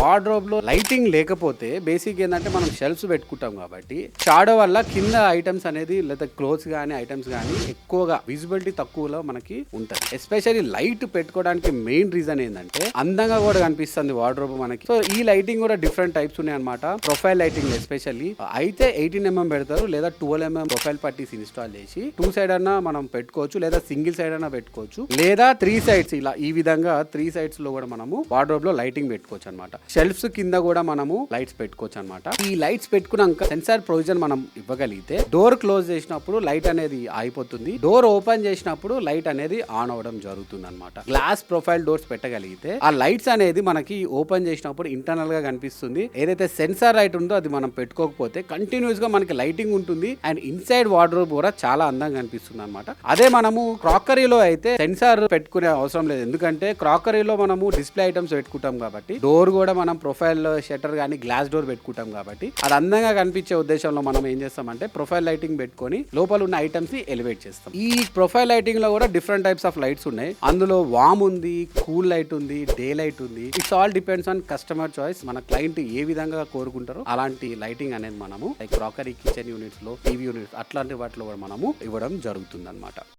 Wardrobe లో lighting లేకపోతే basic ఏంటంటే మనం షెల్ఫ్స్ పెట్టుకుంటాం కాబట్టి షాడో వల్ల కింద ఐటమ్స్ అనేది లేదా క్లోత్స్ గానీ ఐటమ్స్ గానీ ఎక్కువగా విజిబిలిటీ తక్కువలో మనకి ఉంటుంది. ఎస్పెషల్లీ లైట్ పెట్టుకోవడానికి మెయిన్ రీజన్ ఏంటంటే అందంగా కూడా కనిపిస్తుంది వార్డ్రోబ్ మనకి. సో ఈ లైటింగ్ కూడా డిఫరెంట్ టైప్స్ ఉన్నాయి అనమాట. ప్రొఫైల్ లైటింగ్ ఎస్పెషల్లీ అయితే 18mm పెడతారు లేదా 12mm ప్రొఫైల్ పట్టీస్ ఇన్స్టాల్ చేసి 2 సైడ్ అన్నా మనం పెట్టుకోవచ్చు లేదా సింగిల్ సైడ్ అన్నా పెట్టుకోవచ్చు లేదా 3 సైడ్స్ ఇలా ఈ విధంగా 3 సైడ్స్ లో కూడా మనము వార్డ్రోబ్ లో లైటింగ్ పెట్టుకోవచ్చు అనమాట. షెల్ఫ్స్ కింద కూడా మనము లైట్స్ పెట్టుకోవచ్చు అనమాట. ఈ లైట్స్ పెట్టుకున్నాక సెన్సార్ ప్రొవిజన్ మనం ఇవ్వగలిగితే డోర్ క్లోజ్ చేసినప్పుడు లైట్ అనేది ఆగిపోతుంది, డోర్ ఓపెన్ చేసినప్పుడు లైట్ అనేది ఆన్ అవడం జరుగుతుంది అనమాట. గ్లాస్ ప్రొఫైల్ డోర్స్ పెట్టగలిగితే ఆ లైట్స్ అనేది మనకి ఓపెన్ చేసినప్పుడు ఇంటర్నల్ గా కనిపిస్తుంది. ఏదైతే సెన్సార్ లైట్ ఉందో అది మనం పెట్టుకోకపోతే కంటిన్యూస్ గా మనకి లైటింగ్ ఉంటుంది అండ్ ఇన్సైడ్ వార్డ్రోబ్ కూడా చాలా అందంగా కనిపిస్తుంది అనమాట. అదే మనము క్రాకరీలో అయితే సెన్సార్ పెట్టుకునే అవసరం లేదు, ఎందుకంటే క్రాకరీలో మనము డిస్ప్లే ఐటమ్స్ పెట్టుకుంటాం కాబట్టి డోర్ కూడా మనం ప్రొఫైల్ షట్టర్ గానీ గ్లాస్ డోర్ పెట్టుకుంటాం కాబట్టి అది అందంగా కనిపించే ఉద్దేశంలో మనం ఏం చేస్తామంటే ప్రొఫైల్ లైటింగ్ పెట్టుకొని లోపల ఉన్న ఐటమ్స్ ని ఎలివేట్ చేస్తాం. ఈ ప్రొఫైల్ లైటింగ్ లో కూడా డిఫరెంట్ టైప్స్ ఆఫ్ లైట్స్ ఉన్నాయి. అందులో వామ్ ఉంది, కూల్ లైట్ ఉంది, డే లైట్ ఉంది. It's all depends on customer choice. మన క్లయింట్ ఏ విధంగా కోరుకుంటారో అలాంటి లైటింగ్ అనేది మనము లైక్ క్రాకరీ కిచెన్ యూనిట్స్ లో, టీవీ యూనిట్స్ అట్లాంటి వాటిలో కూడా మనము ఇవ్వడం జరుగుతుంది అనమాట.